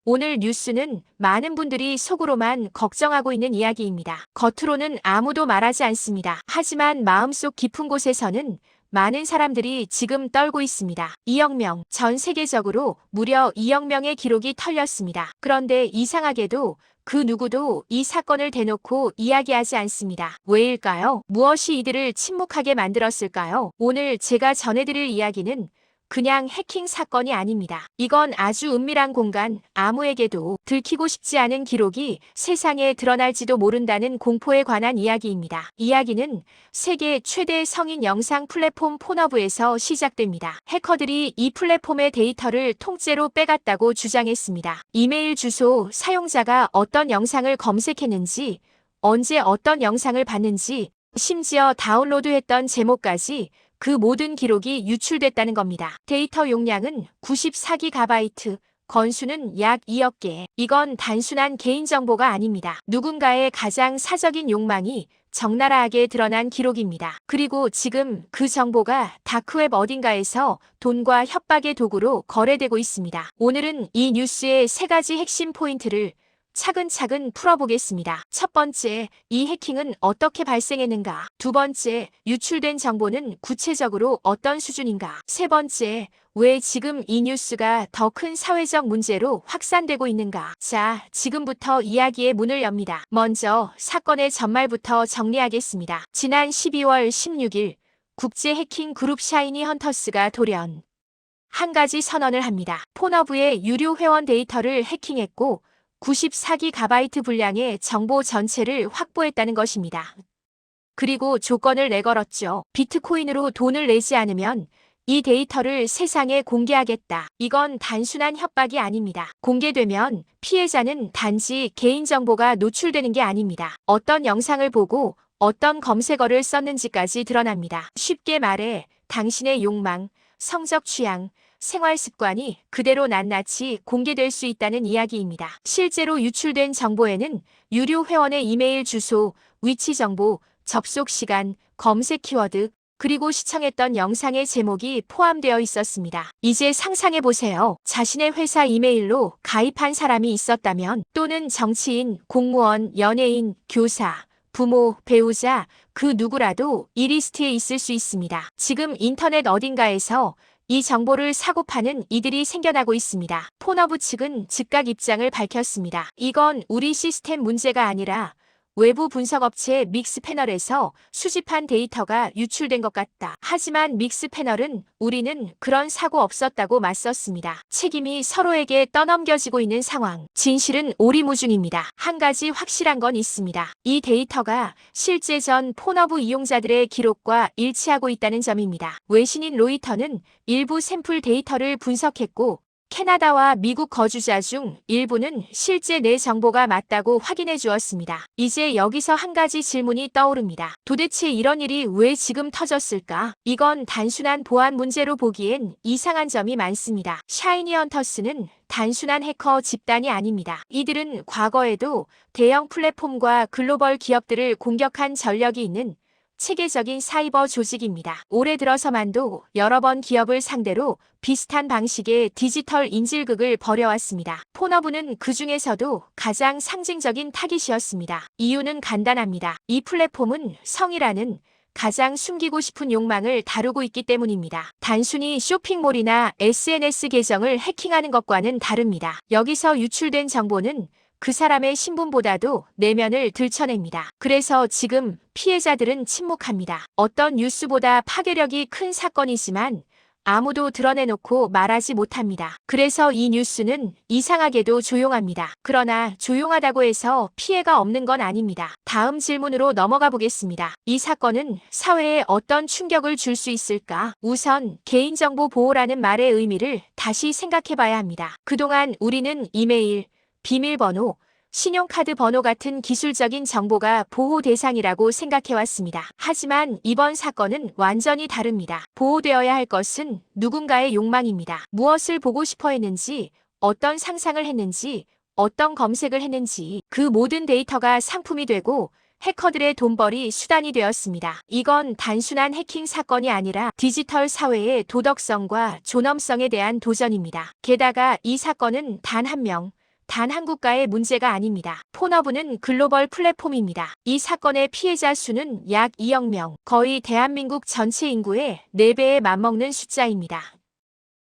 오늘 뉴스는 많은 분들이 속으로만 걱정하고 있는 이야기입니다. 겉으로는 아무도 말하지 않습니다. 하지만 마음속 깊은 곳에서는 많은 사람들이 지금 떨고 있습니다. 2억 명, 전 세계적으로 무려 2억 명의 기록이 털렸습니다. 그런데 이상하게도 그 누구도 이 사건을 대놓고 이야기하지 않습니다. 왜일까요? 무엇이 이들을 침묵하게 만들었을까요? 오늘 제가 전해드릴 이야기는 그냥 해킹 사건이 아닙니다. 이건 아주 은밀한 공간, 아무에게도 들키고 싶지 않은 기록이 세상에 드러날지도 모른다는 공포에 관한 이야기입니다. 이야기는 세계 최대 성인 영상 플랫폼 포너브에서 시작됩니다. 해커들이 이 플랫폼의 데이터를 통째로 빼갔다고 주장했습니다. 이메일 주소, 사용자가 어떤 영상을 검색했는지, 언제 어떤 영상을 봤는지, 심지어 다운로드했던 제목까지 그 모든 기록이 유출됐다는 겁니다. 데이터 용량은 94GB, 건수는 약 2억 개. 이건 단순한 개인정보가 아닙니다. 누군가의 가장 사적인 욕망이 적나라하게 드러난 기록입니다. 그리고 지금 그 정보가 다크웹 어딘가에서 돈과 협박의 도구로 거래되고 있습니다. 오늘은 이 뉴스의 3가지 핵심 포인트를 차근차근 풀어보겠습니다. 첫 번째, 이 해킹은 어떻게 발생했는가? 두 번째, 유출된 정보는 구체적으로 어떤 수준인가? 세 번째, 왜 지금 이 뉴스가 더 큰 사회적 문제로 확산되고 있는가? 자, 지금부터 이야기의 문을 엽니다. 먼저 사건의 전말부터 정리하겠습니다. 지난 12월 16일 국제 해킹 그룹 샤이니 헌터스가 돌연 한 가지 선언을 합니다. 포너브의 유료 회원 데이터를 해킹했고 94GB 분량의 정보 전체를 확보했다는 것입니다. 그리고 조건을 내걸었죠. 비트코인으로 돈을 내지 않으면 이 데이터를 세상에 공개하겠다. 이건 단순한 협박이 아닙니다. 공개되면 피해자는 단지 개인정보가 노출되는 게 아닙니다. 어떤 영상을 보고 어떤 검색어를 썼는지까지 드러납니다. 쉽게 말해 당신의 욕망, 성적 취향, 생활 습관이 그대로 낱낱이 공개될 수 있다는 이야기입니다. 실제로 유출된 정보에는 유료 회원의 이메일 주소, 위치 정보, 접속 시간, 검색 키워드, 그리고 시청했던 영상의 제목이 포함되어 있었습니다. 이제 상상해 보세요. 자신의 회사 이메일로 가입한 사람이 있었다면, 또는 정치인, 공무원, 연예인, 교사, 부모, 배우자, 그 누구라도 이 리스트에 있을 수 있습니다. 지금 인터넷 어딘가에서 이 정보를 사고 파는 이들이 생겨나고 있습니다. 포너브 측은 즉각 입장을 밝혔습니다. 이건 우리 시스템 문제가 아니라 외부 분석업체 믹스패널에서 수집한 데이터가 유출된 것 같다. 하지만 믹스패널은 우리는 그런 사고 없었다고 맞섰습니다. 책임이 서로에게 떠넘겨지고 있는 상황. 진실은 오리무중입니다. 한 가지 확실한 건 있습니다. 이 데이터가 실제 전 포너브 이용자들의 기록과 일치하고 있다는 점입니다. 외신인 로이터는 일부 샘플 데이터를 분석했고 캐나다와 미국 거주자 중 일부는 실제 내 정보가 맞다고 확인해 주었습니다. 이제 여기서 한 가지 질문이 떠오릅니다. 도대체 이런 일이 왜 지금 터졌을까? 이건 단순한 보안 문제로 보기엔 이상한 점이 많습니다. 샤이니 헌터스는 단순한 해커 집단이 아닙니다. 이들은 과거에도 대형 플랫폼과 글로벌 기업들을 공격한 전력이 있는 체계적인 사이버 조직입니다. 올해 들어서만도 여러 번 기업을 상대로 비슷한 방식의 디지털 인질극을 벌여왔습니다. 포너브는 그 중에서도 가장 상징적인 타깃이었습니다. 이유는 간단합니다. 이 플랫폼은 성이라는 가장 숨기고 싶은 욕망을 다루고 있기 때문입니다. 단순히 쇼핑몰이나 SNS 계정을 해킹하는 것과는 다릅니다. 여기서 유출된 정보는 그 사람의 신분보다도 내면을 들춰냅니다. 그래서 지금 피해자들은 침묵합니다. 어떤 뉴스보다 파괴력이 큰 사건이지만 아무도 드러내놓고 말하지 못합니다. 그래서 이 뉴스는 이상하게도 조용합니다. 그러나 조용하다고 해서 피해가 없는 건 아닙니다. 다음 질문으로 넘어가 보겠습니다. 이 사건은 사회에 어떤 충격을 줄 수 있을까? 우선 개인정보 보호라는 말의 의미를 다시 생각해 봐야 합니다. 그동안 우리는 이메일, 비밀번호, 신용카드 번호 같은 기술적인 정보가 보호 대상이라고 생각해왔습니다. 하지만 이번 사건은 완전히 다릅니다. 보호되어야 할 것은 누군가의 욕망입니다. 무엇을 보고 싶어 했는지, 어떤 상상을 했는지, 어떤 검색을 했는지 그 모든 데이터가 상품이 되고 해커들의 돈벌이 수단이 되었습니다. 이건 단순한 해킹 사건이 아니라 디지털 사회의 도덕성과 존엄성에 대한 도전입니다. 게다가 이 사건은 단 한 명, 단 한 국가의 문제가 아닙니다. 폰허브는 글로벌 플랫폼입니다. 이 사건의 피해자 수는 약 2억 명, 거의 대한민국 전체 인구의 4배에 맞먹는 숫자입니다.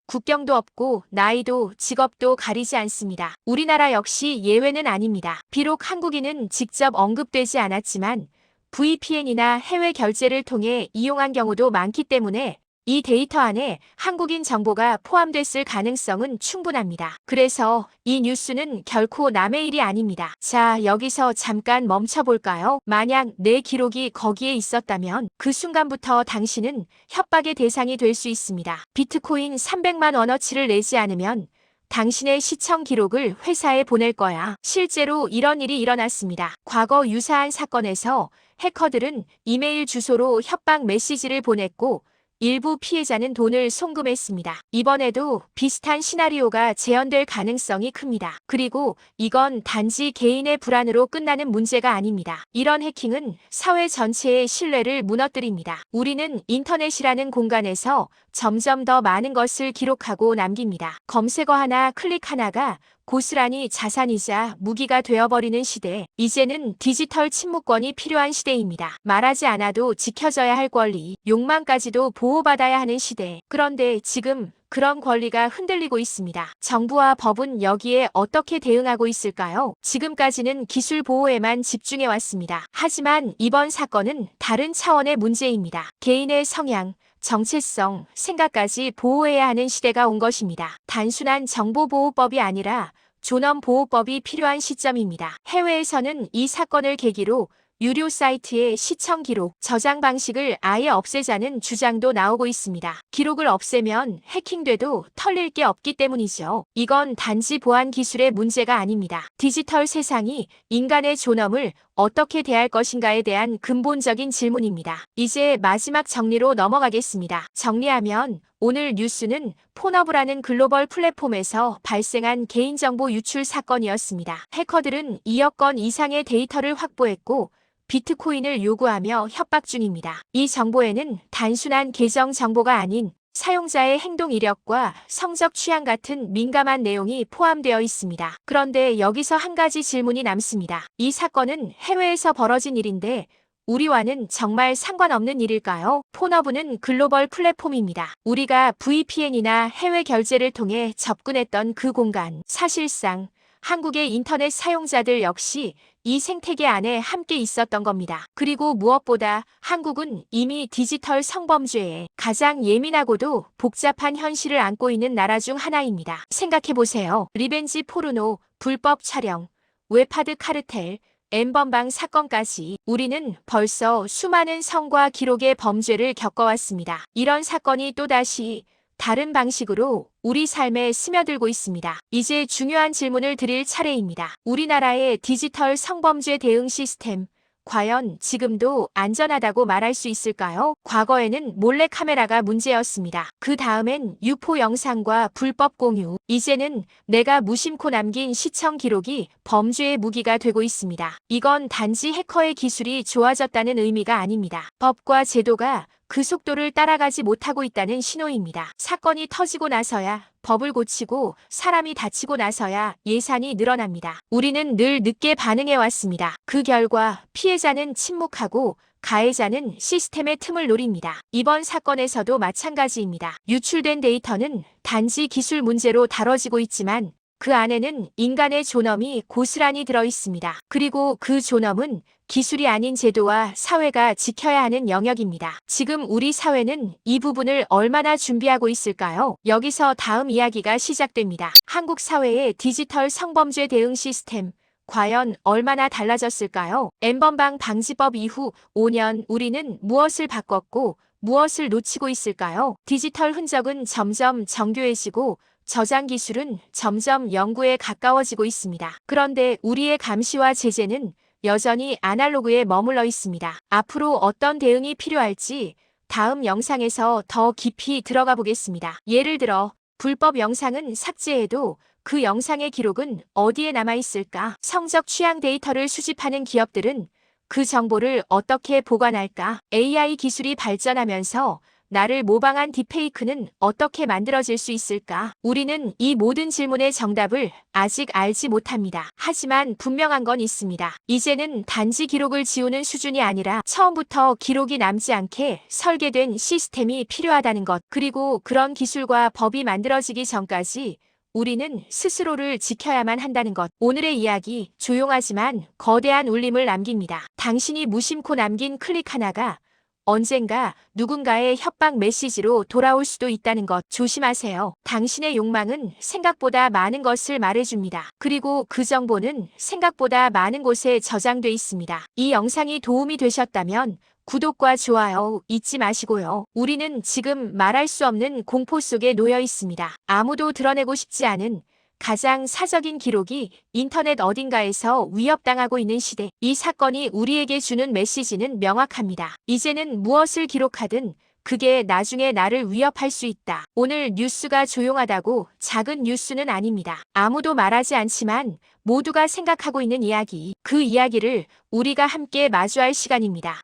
국경도 없고 나이도 직업도 가리지 않습니다. 우리나라 역시 예외는 아닙니다. 비록 한국인은 직접 언급되지 않았지만 VPN이나 해외 결제를 통해 이용한 경우도 많기 때문에 이 데이터 안에 한국인 정보가 포함됐을 가능성은 충분합니다. 그래서 이 뉴스는 결코 남의 일이 아닙니다. 자, 여기서 잠깐 멈춰볼까요? 만약 내 기록이 거기에 있었다면 그 순간부터 당신은 협박의 대상이 될 수 있습니다. 비트코인 300만 원어치를 내지 않으면 당신의 시청 기록을 회사에 보낼 거야. 실제로 이런 일이 일어났습니다. 과거 유사한 사건에서 해커들은 이메일 주소로 협박 메시지를 보냈고 일부 피해자는 돈을 송금했습니다. 이번에도 비슷한 시나리오가 재현될 가능성이 큽니다. 그리고 이건 단지 개인의 불안으로 끝나는 문제가 아닙니다. 이런 해킹은 사회 전체의 신뢰를 무너뜨립니다. 우리는 인터넷이라는 공간에서 점점 더 많은 것을 기록하고 남깁니다. 검색어 하나, 클릭 하나가 고스란히 자산이자 무기가 되어버리는 시대. 이제는 디지털 침묵권이 필요한 시대입니다. 말하지 않아도 지켜져야 할 권리, 욕망까지도 보호받아야 하는 시대. 그런데 지금 그런 권리가 흔들리고 있습니다. 정부와 법은 여기에 어떻게 대응하고 있을까요? 지금까지는 기술 보호에만 집중해 왔습니다. 하지만 이번 사건은 다른 차원의 문제입니다. 개인의 성향, 정체성, 생각까지 보호해야 하는 시대가 온 것입니다. 단순한 정보보호법이 아니라 존엄보호법이 필요한 시점입니다. 해외에서는 이 사건을 계기로 유료 사이트의 시청 기록, 저장 방식을 아예 없애자는 주장도 나오고 있습니다. 기록을 없애면 해킹돼도 털릴 게 없기 때문이죠. 이건 단지 보안 기술의 문제가 아닙니다. 디지털 세상이 인간의 존엄을 어떻게 대할 것인가에 대한 근본적인 질문입니다. 이제 마지막 정리로 넘어가겠습니다. 정리하면 오늘 뉴스는 폰허브라는 글로벌 플랫폼에서 발생한 개인정보 유출 사건이었습니다. 해커들은 2억 건 이상의 데이터를 확보했고 비트코인을 요구하며 협박 중입니다. 이 정보에는 단순한 계정 정보가 아닌 사용자의 행동 이력과 성적 취향 같은 민감한 내용이 포함되어 있습니다. 그런데 여기서 한 가지 질문이 남습니다. 이 사건은 해외에서 벌어진 일인데 우리와는 정말 상관없는 일일까요? 폰허브는 글로벌 플랫폼입니다. 우리가 VPN이나 해외 결제를 통해 접근했던 그 공간, 사실상 한국의 인터넷 사용자들 역시 이 생태계 안에 함께 있었던 겁니다. 그리고 무엇보다 한국은 이미 디지털 성범죄에 가장 예민하고도 복잡한 현실을 안고 있는 나라 중 하나입니다. 생각해보세요. 리벤지 포르노, 불법 촬영, 웹하드 카르텔, N번방 사건까지 우리는 벌써 수많은 성과 기록의 범죄를 겪어왔습니다. 이런 사건이 또다시 다른 방식으로 우리 삶에 스며들고 있습니다. 이제 중요한 질문을 드릴 차례입니다. 우리나라의 디지털 성범죄 대응 시스템, 과연 지금도 안전하다고 말할 수 있을까요? 과거에는 몰래카메라가 문제였습니다. 그 다음엔 유포 영상과 불법 공유, 이제는 내가 무심코 남긴 시청 기록이 범죄의 무기가 되고 있습니다. 이건 단지 해커의 기술이 좋아졌다는 의미가 아닙니다. 법과 제도가 그 속도를 따라가지 못하고 있다는 신호입니다. 사건이 터지고 나서야 법을 고치고 사람이 다치고 나서야 예산이 늘어납니다. 우리는 늘 늦게 반응해왔습니다. 그 결과 피해자는 침묵하고 가해자는 시스템의 틈을 노립니다. 이번 사건에서도 마찬가지입니다. 유출된 데이터는 단지 기술 문제로 다뤄지고 있지만 그 안에는 인간의 존엄이 고스란히 들어 있습니다. 그리고 그 존엄은 기술이 아닌 제도와 사회가 지켜야 하는 영역입니다. 지금 우리 사회는 이 부분을 얼마나 준비하고 있을까요? 여기서 다음 이야기가 시작됩니다. 한국 사회의 디지털 성범죄 대응 시스템, 과연 얼마나 달라졌을까요? N번방 방지법 이후 5년 우리는 무엇을 바꿨고 무엇을 놓치고 있을까요? 디지털 흔적은 점점 정교해지고 저장 기술은 점점 연구에 가까워지고 있습니다. 그런데 우리의 감시와 제재는 여전히 아날로그에 머물러 있습니다. 앞으로 어떤 대응이 필요할지 다음 영상에서 더 깊이 들어가 보겠습니다. 예를 들어 불법 영상은 삭제해도 그 영상의 기록은 어디에 남아 있을까? 성적 취향 데이터를 수집하는 기업들은 그 정보를 어떻게 보관할까? AI 기술이 발전하면서 나를 모방한 딥페이크는 어떻게 만들어질 수 있을까? 우리는 이 모든 질문의 정답을 아직 알지 못합니다. 하지만 분명한 건 있습니다. 이제는 단지 기록을 지우는 수준이 아니라 처음부터 기록이 남지 않게 설계된 시스템이 필요하다는 것. 그리고 그런 기술과 법이 만들어지기 전까지 우리는 스스로를 지켜야만 한다는 것. 오늘의 이야기, 조용하지만 거대한 울림을 남깁니다. 당신이 무심코 남긴 클릭 하나가 언젠가 누군가의 협박 메시지로 돌아올 수도 있다는 것. 조심하세요. 당신의 욕망은 생각보다 많은 것을 말해줍니다. 그리고 그 정보는 생각보다 많은 곳에 저장돼 있습니다. 이 영상이 도움이 되셨다면 구독과 좋아요 잊지 마시고요. 우리는 지금 말할 수 없는 공포 속에 놓여 있습니다. 아무도 드러내고 싶지 않은 가장 사적인 기록이 인터넷 어딘가에서 위협당하고 있는 시대. 이 사건이 우리에게 주는 메시지는 명확합니다. 이제는 무엇을 기록하든 그게 나중에 나를 위협할 수 있다. 오늘 뉴스가 조용하다고 작은 뉴스는 아닙니다. 아무도 말하지 않지만 모두가 생각하고 있는 이야기. 그 이야기를 우리가 함께 마주할 시간입니다.